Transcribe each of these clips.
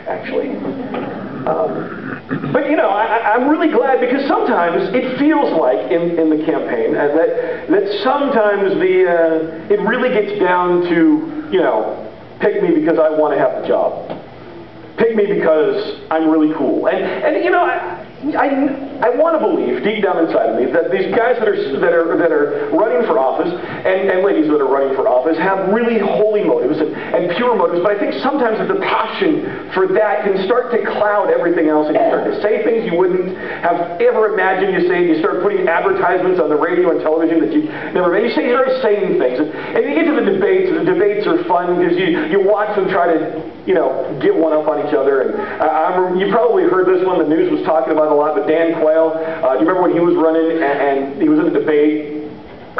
actually. But you know, I'm really glad, because sometimes it feels like in the campaign that sometimes it really gets down to, you know, pick me because I want to have the job. Pick me because I'm really cool. And you know, I want to believe deep down inside of me that these guys that are running for office and ladies that are running for office have really holy motives and pure motives. But I think sometimes the passion for that can start to cloud everything else, and you start to say things you wouldn't have ever imagined you say. You start putting advertisements on the radio and television that you never made. You start saying things, and you get to the debates. The debates are fun because you watch them try to, you know, get one up on each other. And you probably heard this one. The news was talking about a lot, but Dan Quayle, you remember when he was running and he was in a debate,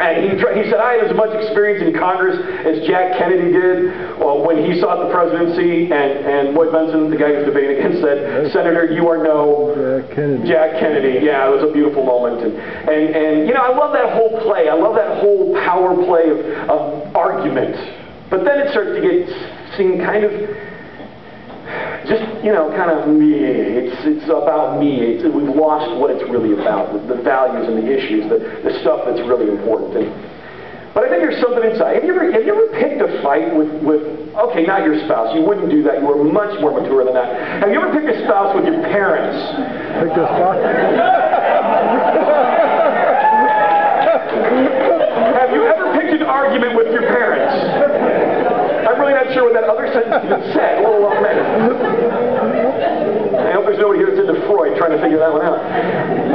and he said, I had as much experience in Congress as Jack Kennedy did when he sought the presidency, and Lloyd Benson, the guy he was debating against, said, Senator, you are no Jack Kennedy. Yeah, it was a beautiful moment. And you know, I love that whole play. I love that whole power play of argument. But then it starts to get seen kind of just, you know, kind of me. It's about me. We've lost what it's really about, the values and the issues, the stuff that's really important. But I think there's something inside. Have you ever picked a fight with okay, not your spouse. You wouldn't do that. You were much more mature than that. Have you ever picked a spouse with your parents? Picked a spouse? Have you ever picked an argument with your parents? I'm really not sure what that other sentence even said. A little I hope there's nobody here that's into Freud trying to figure that one out.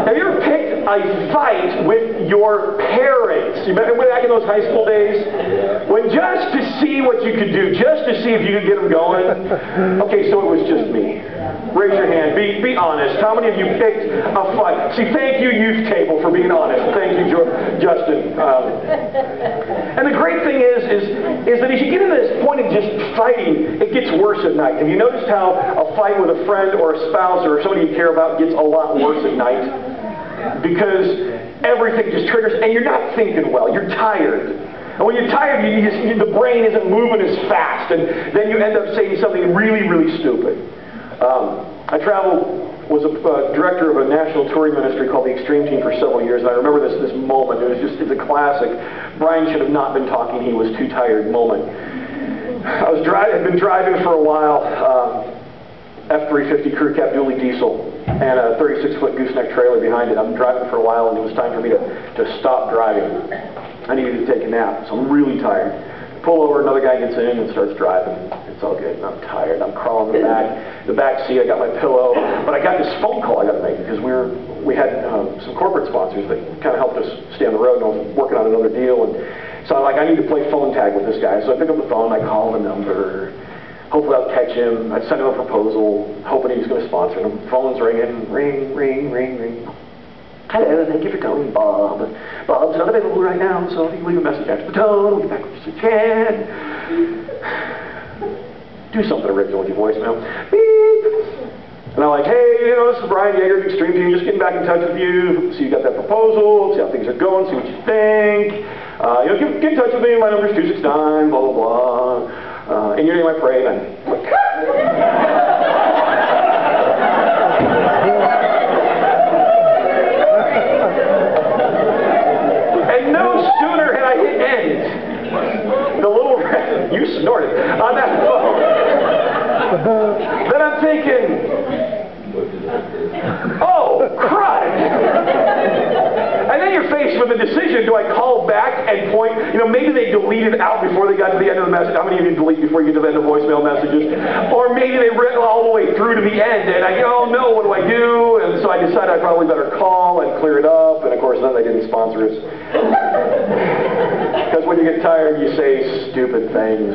Have you ever picked a fight with your parents? You remember back in those high school days? When just to see what you could do, just to see if you could get them going? Okay, so it was just me. Raise your hand. Be honest. How many of you picked a fight? See, thank you, youth table, for being honest. Thank you, Justin. And the great thing is that as you get into this point of just fighting, it gets worse at night. Have you noticed how a fight with a friend or a spouse or somebody you care about gets a lot worse at night? Because everything just triggers, and you're not thinking well. You're tired. And when you're tired, the brain isn't moving as fast, and then you end up saying something really, really stupid. I was a director of a national touring ministry called the Extreme Team for several years, and I remember this moment. It's a classic. Brian should have not been talking. He was too tired moment. I'd been driving for a while, F-350 crew cab dually diesel, and a 36-foot gooseneck trailer behind it. I'm driving for a while, and it was time for me to stop driving. I needed to take a nap, so I'm really tired. Pull over, another guy gets in and starts driving. It's all good. I'm tired. I'm crawling in the back seat. I got my pillow, but I got this phone call I got to make because we had some corporate sponsors that kind of helped us stay on the road, and I was working on another deal, and so I'm like, I need to play phone tag with this guy. So I pick up the phone, I call the number. Hopefully I'll catch him. I send him a proposal, hoping he's going to sponsor him. Phone's ringing, ring, ring, ring, ring. Hello, thank you for calling Bob. Bob's not available right now, so if you leave a message after the tone, we'll get back as soon as we can. Do something original with your voicemail. Beep. And I'm like, hey, you know, this is Brian Yeager of the Extreme Team, just getting back in touch with you. See you got that proposal, see how things are going, see what you think. You know, get in touch with me. My number's 269, blah, blah, blah. In your name I pray. And I'm like, you snorted on that phone. Then I'm thinking, oh, crud. And then you're faced with a decision. Do I call back and point, you know, maybe they deleted out before they got to the end of the message. How many of you delete before you get to the end of voicemail messages? Or maybe they read all the way through to the end, and I go, oh no, what do I do? And so I decided I probably better call and clear it up, and of course then they didn't sponsor us. Because when you get tired, you say stupid things.